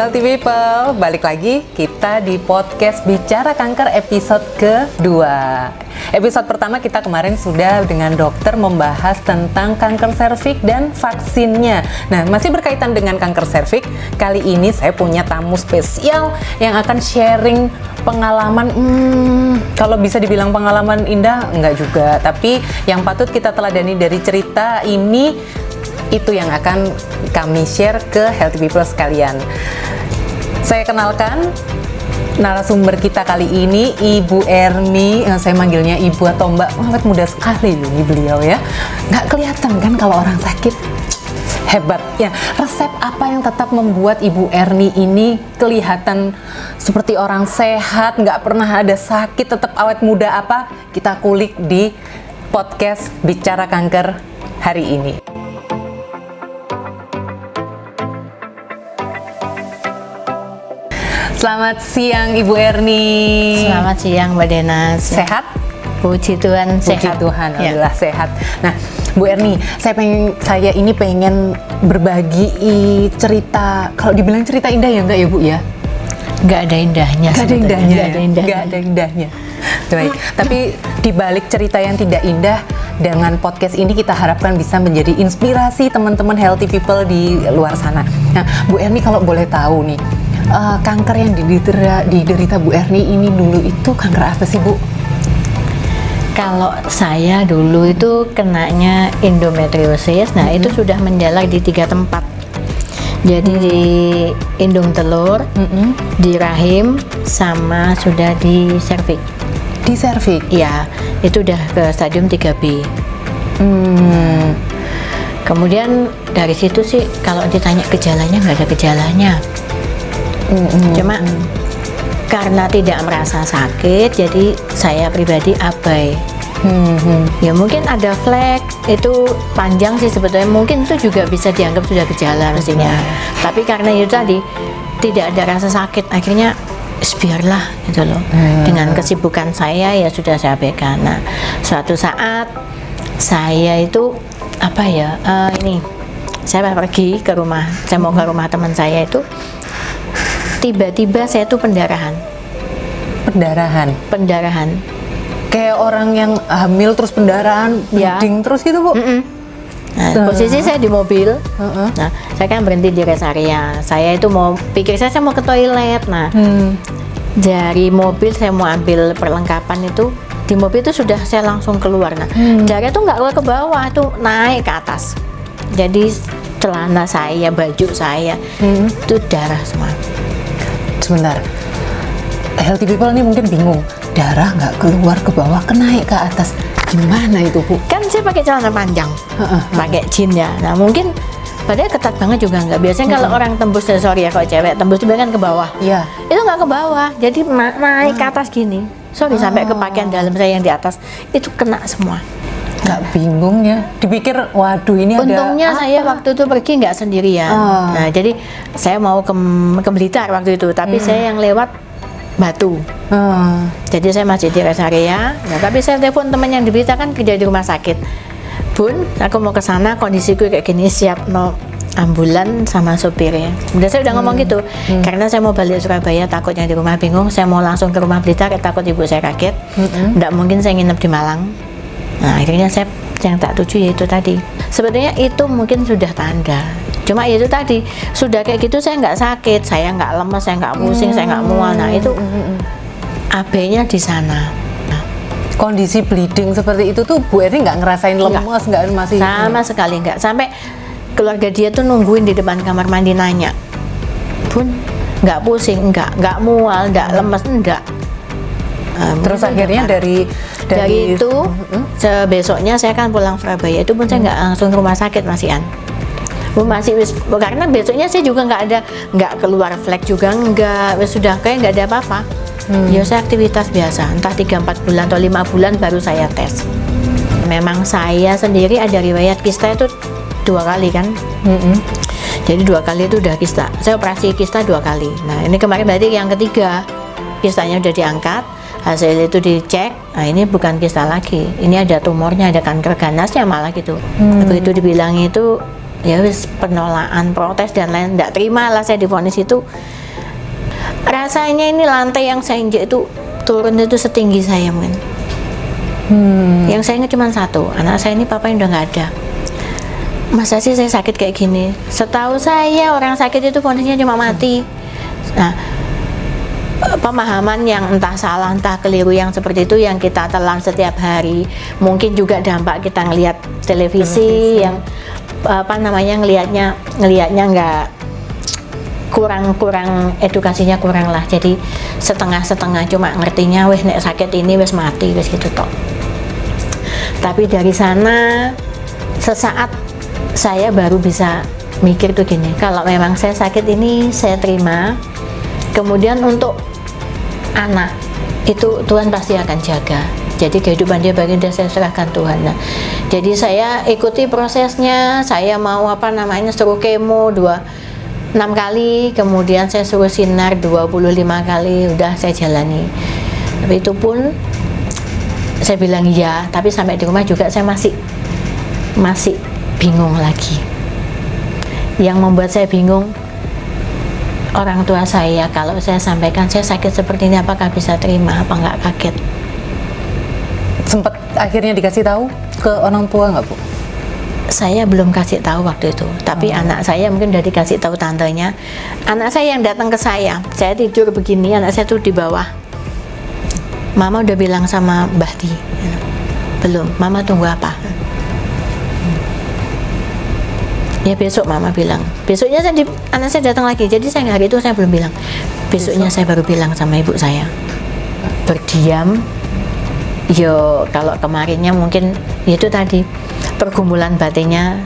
Healthy People, balik lagi kita di podcast Bicara Kanker episode kedua. Episode pertama kita kemarin sudah dengan dokter membahas tentang kanker serviks dan vaksinnya. Nah, masih berkaitan dengan kanker serviks, kali ini saya punya tamu spesial yang akan sharing pengalaman, kalau bisa dibilang pengalaman indah, enggak juga. Tapi yang patut kita teladani dari cerita ini, itu yang akan kami share ke Healthy People sekalian. Saya kenalkan narasumber kita kali ini, Ibu Erni. Saya manggilnya Ibu atau Mbak, awet muda sekali ini beliau ya. Nggak kelihatan kan kalau orang sakit? Hebat ya. Resep apa yang tetap membuat Ibu Erni ini kelihatan seperti orang sehat, nggak pernah ada sakit, tetap awet muda apa? Kita kulik di podcast Bicara Kanker hari ini. Selamat siang Ibu Erni. Selamat siang Mbak Dena. Sehat? Puji Tuhan, sehat. Puji Tuhan, alhamdulillah ya. Sehat. Nah, Bu Erni, saya ini pengen berbagi cerita. Kalau dibilang cerita indah ya enggak ya Bu ya? Nggak ada indahnya. Nggak ada indahnya. Nggak ada indahnya. Nggak ada indahnya. Baik, tapi di balik cerita yang tidak indah, dengan podcast ini kita harapkan bisa menjadi inspirasi teman-teman healthy people di luar sana. Nah, Bu Erni kalau boleh tahu nih, kanker yang diderita Bu Erni ini dulu itu kanker apa sih Bu? Kalau saya dulu itu kenanya endometriosis, nah itu sudah menjalar di 3 tempat. Jadi di indung telur, di rahim, sama sudah di serviks. Di serviks? Ya, itu udah ke stadium 3B. Kemudian dari situ sih kalau ditanya gejalanya, nggak ada gejalanya. Cuma karena tidak merasa sakit, jadi saya pribadi abai. Ya mungkin ada flek, itu panjang sih sebetulnya, mungkin itu juga bisa dianggap sudah gejala mestinya. Tapi karena itu tadi tidak ada rasa sakit, akhirnya biarlah gitu loh. Dengan kesibukan saya ya sudah saya abaikan. Nah, suatu saat saya itu saya pergi ke rumah, saya mau ke rumah teman saya itu. Tiba-tiba saya tuh pendarahan. Kayak orang yang hamil terus pendarahan, bleeding terus gitu Bu? Nah, posisi saya di mobil. Nah, saya kan berhenti di rest area. Saya itu pikir saya mau ke toilet. Nah, dari mobil saya mau ambil perlengkapan itu. Di mobil itu sudah saya langsung keluar. Nah, darah itu nggak keluar ke bawah, itu naik ke atas. Jadi celana saya, baju saya itu darah semua. Sebentar, healthy people ini mungkin bingung, darah nggak keluar ke bawah, naik ke atas, gimana itu Bu? Kan saya pakai celana panjang, pakai jeans ya. Nah mungkin padahal ketat banget juga nggak. Biasanya kalau orang tembus, sorry ya kalau cewek tembus itu kan ke bawah. Iya. Itu nggak ke bawah, jadi naik ke atas gini. Sorry sampai ke pakaian dalam saya yang di atas itu kena semua. Nggak bingung ya? Dipikir, waduh ini untungnya ada saya waktu itu pergi nggak sendirian. Nah jadi saya mau ke Blitar waktu itu, tapi saya yang lewat Batu. Jadi saya masih di rest area. Nah, tapi saya telepon teman yang di Blitar kan kerja di rumah sakit. Bun, aku mau ke sana, kondisiku kayak gini, siap no ambulan sama sopirnya. Udah saya udah ngomong gitu. Karena saya mau balik Surabaya, takutnya di rumah bingung. Saya mau langsung ke rumah Blitar, takut ibu saya kaget. Nggak mungkin saya nginep di Malang. Nah, akhirnya saya yang tak tuju yaitu tadi. Sebetulnya itu mungkin sudah tanda. Cuma itu tadi, sudah kayak gitu saya nggak sakit, saya nggak lemas, saya nggak pusing, saya nggak mual. Nah, itu AB-nya di sana. Nah, kondisi bleeding seperti itu tuh Bu Erni nggak ngerasain lemas, nggak masih? Sama sekali nggak. Sampai keluarga dia tuh nungguin di depan kamar mandi nanya, Bun, nggak pusing, nggak mual, nggak lemas, enggak. Terus akhirnya dari itu besoknya saya kan pulang Surabaya, itu pun saya nggak langsung ke rumah sakit masihan. Karena besoknya saya juga nggak keluar flek juga, sudah kayak nggak ada apa-apa. Ya saya aktivitas biasa, entah 3-4 bulan atau 5 bulan baru saya tes. Memang saya sendiri ada riwayat kista itu 2 kali kan. Jadi 2 kali itu udah kista. Saya operasi kista 2 kali. Nah ini kemarin berarti yang ketiga, kistanya udah diangkat. Hasil itu dicek, nah ini bukan kista lagi, ini ada tumornya, ada kanker ganasnya malah gitu. Begitu dibilang itu ya wis penolakan, protes dan lain, nggak terima lah saya divonis itu. Rasanya ini lantai yang saya injek itu turun itu setinggi saya mungkin. Yang saya ingat cuma satu, anak saya ini papanya udah nggak ada. Masa sih saya sakit kayak gini? Setahu saya orang sakit itu vonisnya cuma mati. Nah, pemahaman yang entah salah entah keliru yang seperti itu yang kita telan setiap hari, mungkin juga dampak kita ngelihat televisi yang ngelihatnya nggak kurang edukasinya kurang lah, jadi setengah-setengah, cuma ngertinya wes nek sakit ini wes mati wes gitu toh. Tapi dari sana sesaat saya baru bisa mikir tuh gini, kalau memang saya sakit ini saya terima, kemudian untuk anak itu Tuhan pasti akan jaga, jadi kehidupan dia baginda saya serahkan Tuhan. Nah, jadi saya ikuti prosesnya, saya mau suruh kemo 6 kali, kemudian saya suruh sinar 25 kali, udah saya jalani. Tapi itu pun saya bilang iya, tapi sampai di rumah juga saya masih bingung lagi. Yang membuat saya bingung, orang tua saya kalau saya sampaikan saya sakit seperti ini, apakah bisa terima, apa nggak kaget? Sempat akhirnya dikasih tahu ke orang tua nggak, Bu? Saya belum kasih tahu waktu itu, tapi anak saya mungkin udah dikasih tahu tantenya. Anak saya yang datang ke saya tidur begini, anak saya tuh di bawah. Mama udah bilang sama Mbah Di, belum, Mama tunggu apa? Ya besok Mama bilang. Besoknya anak saya datang lagi, jadi saya hari itu saya belum bilang. Besoknya saya baru bilang sama ibu saya. Berdiam. Yo, kalau kemarinnya mungkin itu tadi pergumulan batinnya,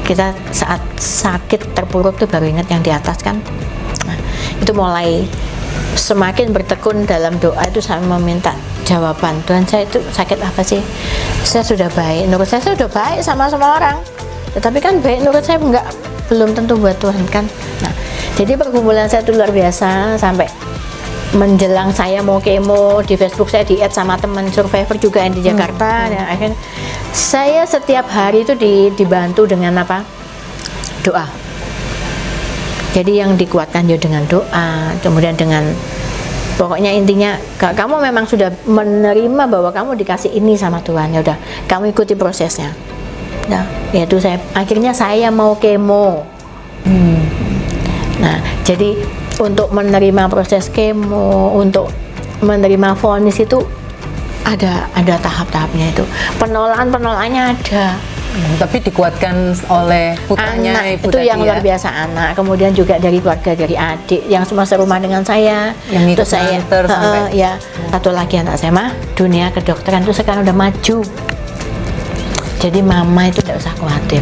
kita saat sakit terpuruk tuh baru ingat yang di atas kan. Nah, itu mulai semakin bertekun dalam doa itu, saya meminta jawaban. Tuhan, saya itu sakit apa sih? Saya sudah baik, menurut saya sudah baik sama semua orang, tetapi kan baik menurut saya belum tentu buat Tuhan kan. Nah, jadi pergumulan saya itu luar biasa sampai menjelang saya mau kemo, di Facebook saya di-add sama teman survivor juga yang di Jakarta. Dan akhirnya saya setiap hari itu dibantu dengan doa. Jadi yang dikuatkan ya dengan doa, kemudian dengan pokoknya intinya kamu memang sudah menerima bahwa kamu dikasih ini sama Tuhan, ya udah kamu ikuti prosesnya. Nah, yaitu akhirnya saya mau kemo. Nah, jadi untuk menerima proses kemo, untuk menerima vonis itu ada tahap-tahapnya itu. Penolakannya ada. Tapi dikuatkan oleh putranya, anak ibu itu tadi yang luar biasa, anak. Kemudian juga dari keluarga, dari adik yang semua serumah dengan saya. Yang terus saya ya satu lagi anak saya mah dunia kedokteran itu sekarang udah maju. Jadi mama itu tidak usah khawatir.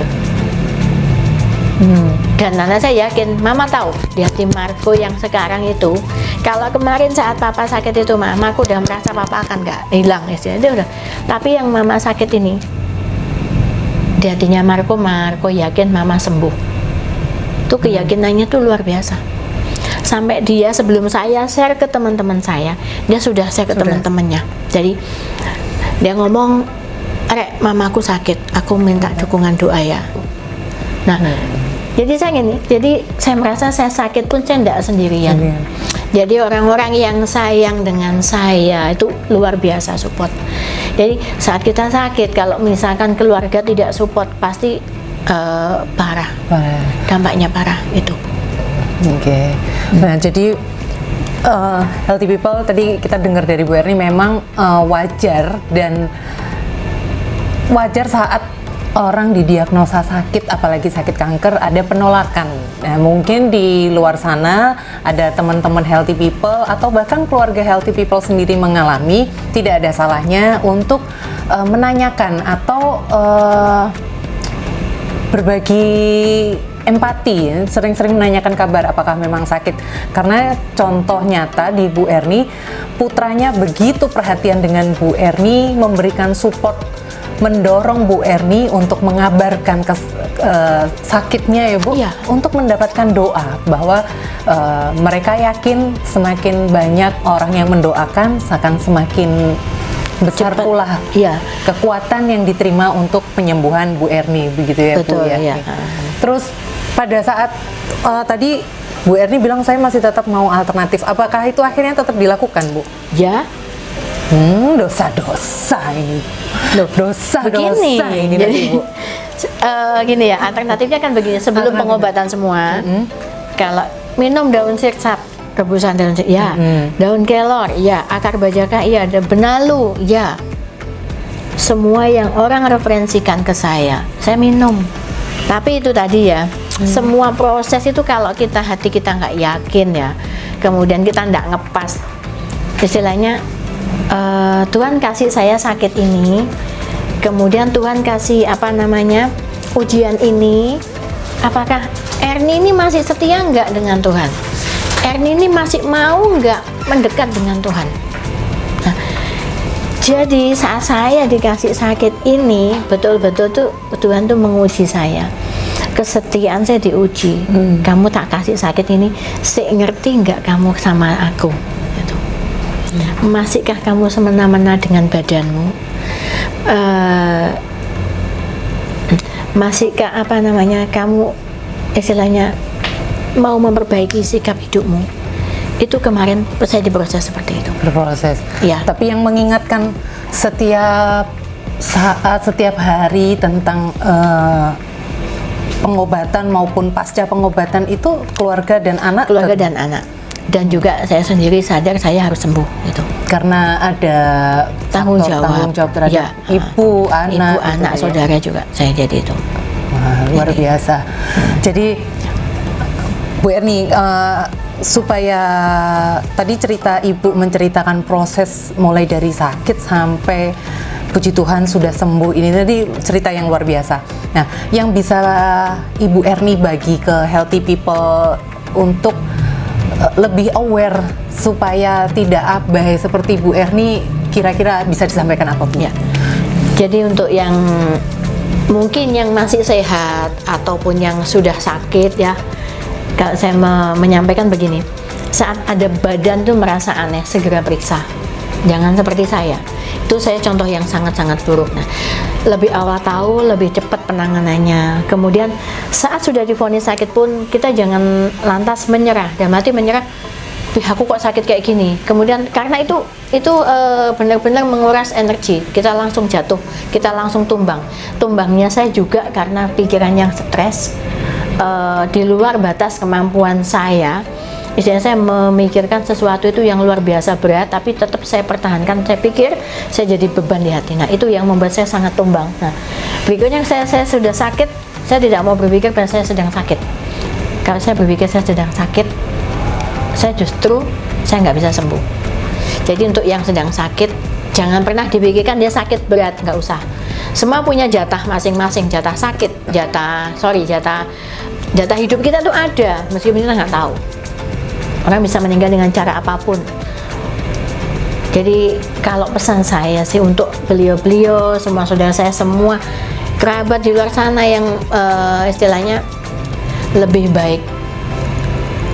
Dan anak saya yakin, mama tahu di hati Marco yang sekarang itu, kalau kemarin saat papa sakit itu mamaku udah merasa papa akan nggak hilang istilahnya, dia udah. Tapi yang mama sakit ini di hatinya Marco yakin mama sembuh. Itu keyakinannya tuh luar biasa. Sampai dia sebelum saya share ke teman-teman saya, dia sudah share ke teman-temannya. Jadi dia ngomong, "Rek, mamaku sakit, aku minta dukungan doa ya." Nah, jadi saya merasa saya sakit pun saya tidak sendirian. Jadi orang-orang yang sayang dengan saya itu luar biasa support. Jadi saat kita sakit, kalau misalkan keluarga tidak support, pasti parah. Dampaknya parah itu. Oke. Nah, jadi healthy people tadi kita dengar dari Bu Erni memang wajar saat orang didiagnosa sakit, apalagi sakit kanker, ada penolakan. Nah, mungkin di luar sana ada teman-teman healthy people atau bahkan keluarga healthy people sendiri mengalami, tidak ada salahnya untuk menanyakan atau berbagi empati, sering-sering menanyakan kabar apakah memang sakit. Karena contoh nyata di Bu Erni, putranya begitu perhatian dengan Bu Erni, memberikan support, mendorong Bu Erni untuk mengabarkan sakitnya ya Bu, iya, untuk mendapatkan doa bahwa mereka yakin semakin banyak orang yang mendoakan akan semakin besar cepat. pula Iya. kekuatan yang diterima untuk penyembuhan Bu Erni, begitu ya Betul, Bu ya. iya. Terus pada saat tadi Bu Erni bilang saya masih tetap mau alternatif, apakah itu akhirnya tetap dilakukan Bu? Ya, Dosa-dosa ini. Dosa-dosa begini. ini Jadi, tadi Bu. gini ya, alternatifnya kan begini. Sebelum Alternatif. pengobatan semua, kalau minum daun sirsak, rebusan daun sirsak, ya. Daun kelor, ya. Akar bajaka, iya. Ada benalu, ya. Semua yang orang referensikan ke saya minum. Tapi itu tadi ya, semua proses itu kalau hati kita nggak yakin ya, kemudian kita nggak ngepas, istilahnya Tuhan kasih saya sakit ini, kemudian Tuhan kasih ujian ini, apakah Erni ini masih setia nggak dengan Tuhan? Erni ini masih mau nggak mendekat dengan Tuhan? Nah, jadi saat saya dikasih sakit ini, betul-betul tuh Tuhan tuh menguji saya. Kesetiaan saya diuji. Kamu tak kasih sakit ini, saya ngerti nggak kamu sama aku? Gitu. Masihkah kamu semena-mena dengan badanmu? Masihkah kamu istilahnya mau memperbaiki sikap hidupmu? Itu kemarin saya diproses seperti itu. Berproses. Ya. Tapi yang mengingatkan setiap saat, setiap hari tentang pengobatan maupun pasca pengobatan itu keluarga dan anak. Keluarga dan anak. Dan juga saya sendiri sadar saya harus sembuh gitu. Karena ada Tanggung jawab terhadap ya, ibu, anak, gitu saudara juga saya jadi itu. Wah, luar biasa. Jadi Bu Erni, supaya tadi cerita Ibu menceritakan proses mulai dari sakit sampai puji Tuhan sudah sembuh, ini tadi cerita yang luar biasa. Nah, yang bisa Ibu Erni bagi ke healthy people untuk lebih aware supaya tidak abai seperti Bu Erni, kira-kira bisa disampaikan apa Bu? Ya. Jadi untuk yang mungkin yang masih sehat ataupun yang sudah sakit ya, kalau saya menyampaikan begini, saat ada badan tuh merasa aneh, segera periksa. Jangan seperti saya. Itu saya contoh yang sangat-sangat buruk. Nah, lebih awal tahu, lebih cepat penanganannya. Kemudian saat sudah divonis sakit pun kita jangan lantas menyerah. Dan mati menyerah, aku kok sakit kayak gini. Kemudian karena itu benar-benar menguras energi. Kita langsung jatuh, kita langsung tumbang. Tumbangnya saya juga karena pikiran yang stres, di luar batas kemampuan saya. Istilahnya saya memikirkan sesuatu itu yang luar biasa berat, tapi tetap saya pertahankan. Saya pikir saya jadi beban di hati. Nah, itu yang membuat saya sangat tumbang. Nah, berikutnya saya sudah sakit, saya tidak mau berpikir bahwa saya sedang sakit. Kalau saya berpikir saya sedang sakit, saya nggak bisa sembuh. Jadi untuk yang sedang sakit, jangan pernah dipikirkan dia sakit berat, nggak usah. Semua punya jatah masing-masing, jatah sakit, jatah hidup kita tuh ada, meskipun kita nggak tahu. Orang bisa meninggal dengan cara apapun. Jadi kalau pesan saya sih untuk beliau-beliau, semua saudara saya, semua kerabat di luar sana yang istilahnya lebih baik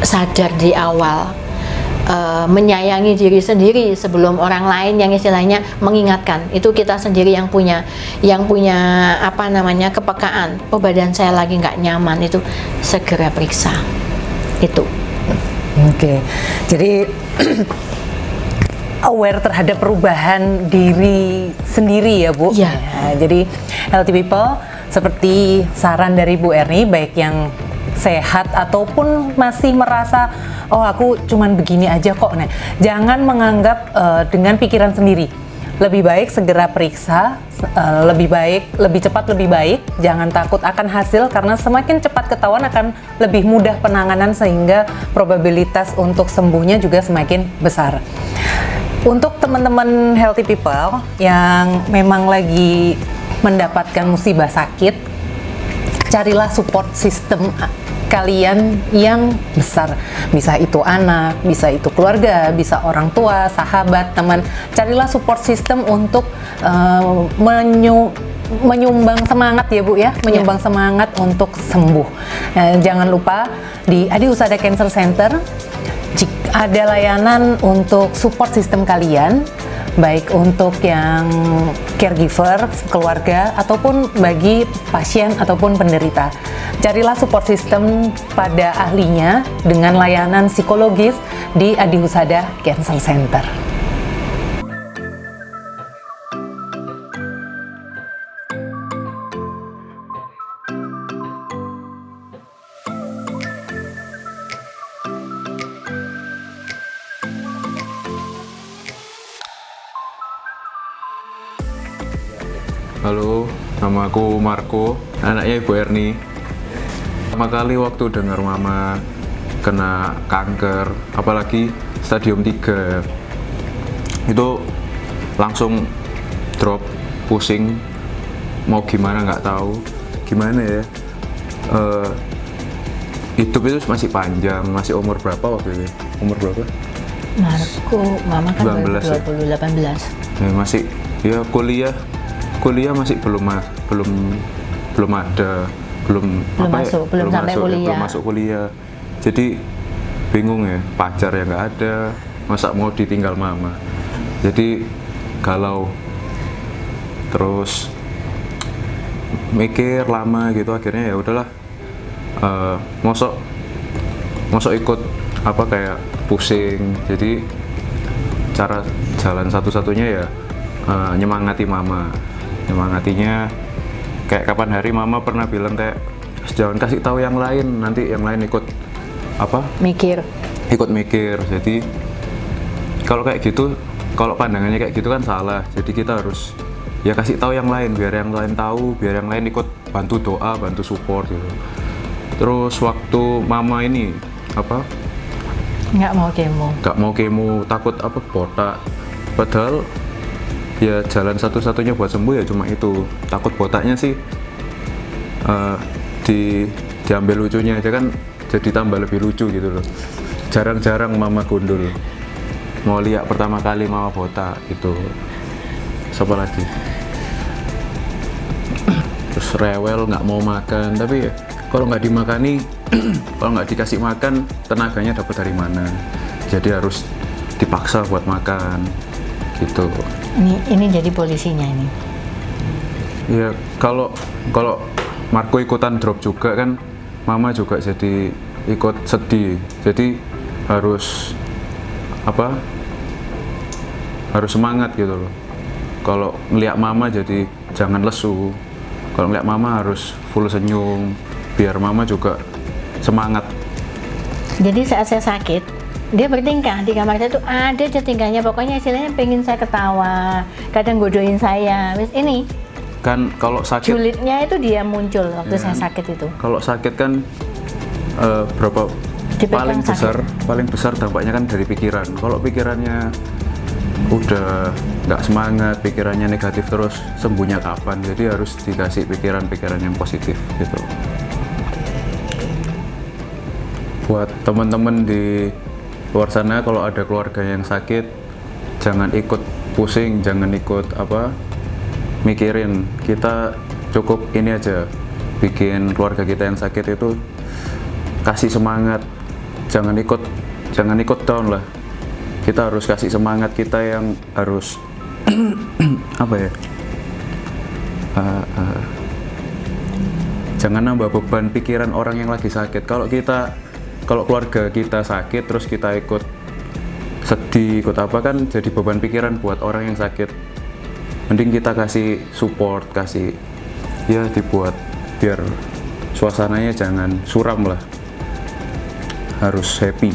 sadar di awal, menyayangi diri sendiri sebelum orang lain yang istilahnya mengingatkan. Itu kita sendiri yang punya kepekaan. Oh, badan saya lagi nggak nyaman, itu segera periksa. Itu. Oke, jadi aware terhadap perubahan diri sendiri ya Bu. Ya. Jadi healthy people seperti saran dari Bu Erni, baik yang sehat ataupun masih merasa oh aku cuman begini aja kok. Nah, jangan menganggap dengan pikiran sendiri. Lebih baik segera periksa, lebih cepat lebih baik. Jangan takut akan hasil, karena semakin cepat ketahuan akan lebih mudah penanganan sehingga probabilitas untuk sembuhnya juga semakin besar. Untuk teman-teman healthy people yang memang lagi mendapatkan musibah sakit, carilah support system kalian yang besar, bisa itu anak, bisa itu keluarga, bisa orang tua, sahabat, teman. Carilah support system untuk menyumbang semangat ya Bu ya, menyumbang semangat untuk sembuh. Jangan lupa di Adi Husada Cancer Center ada layanan untuk support system kalian. baik untuk yang caregiver, keluarga, ataupun bagi pasien ataupun penderita. Carilah support system pada ahlinya dengan layanan psikologis di Adi Husada Cancer Center. Halo, nama aku Marco, anaknya Ibu Erni. Pertama kali waktu dengar mama kena kanker, apalagi stadium 3, itu langsung drop, pusing, mau gimana nggak tahu, gimana ya. Hidup itu masih panjang, masih umur berapa waktu itu? Umur berapa? Marco, mama kan 19 ya? 2018. Ya, masih ya kuliah masih belum ada belum masuk kuliah, jadi bingung ya, pacar ya nggak ada, masa mau ditinggal mama, jadi galau, terus mikir lama gitu, akhirnya ya udahlah, mosok ikut apa kayak pusing, jadi cara jalan satu-satunya ya nyemangatinya kayak kapan hari mama pernah bilang kayak jangan kasih tahu yang lain, nanti yang lain ikut mikir, jadi kalau kayak gitu, kalau pandangannya kayak gitu kan salah, jadi kita harus ya kasih tahu yang lain biar yang lain tahu, biar yang lain ikut bantu doa, bantu support gitu. Terus waktu mama ini nggak mau kemo, takut botak, padahal ya jalan satu-satunya buat sembuh ya cuma itu. Takut botaknya sih diambil lucunya aja kan, jadi tambah lebih lucu gitu loh. Jarang-jarang mama gundul, mau lihat pertama kali mama botak gitu. Siapa lagi? Terus rewel, nggak mau makan, tapi ya kalau nggak dimakani kalau nggak dikasih makan, tenaganya dapat dari mana, jadi harus dipaksa buat makan gitu. Ini jadi polisinya ini. Ya kalau Marco ikutan drop juga kan, mama juga jadi ikut sedih. Jadi harus semangat gitu loh. Kalau ngeliat mama jadi jangan lesu. Kalau ngeliat mama harus full senyum, biar mama juga semangat. Jadi saat saya sakit, dia bertingkah di kamar saya tuh ada aja tingkahnya, pokoknya istilahnya pengen saya ketawa, kadang godoin saya. Wis ini kan kalau sakit julidnya itu dia muncul waktu ya, saya sakit itu. Kalau sakit kan berapa paling besar dampaknya kan dari pikiran. Kalau pikirannya udah nggak semangat, pikirannya negatif terus, sembuhnya kapan? Jadi harus dikasih pikiran-pikiran yang positif gitu. Buat teman-teman di luar sana, kalau ada keluarga yang sakit, jangan ikut pusing, jangan ikut mikirin. Kita cukup ini aja, bikin keluarga kita yang sakit itu kasih semangat, jangan ikut down lah. Kita harus kasih semangat, kita yang harus jangan nambah beban pikiran orang yang lagi sakit. Kalau keluarga kita sakit terus kita ikut sedih, ikut kan jadi beban pikiran buat orang yang sakit. Mending kita kasih support, dibuat biar suasananya jangan suram lah, harus happy.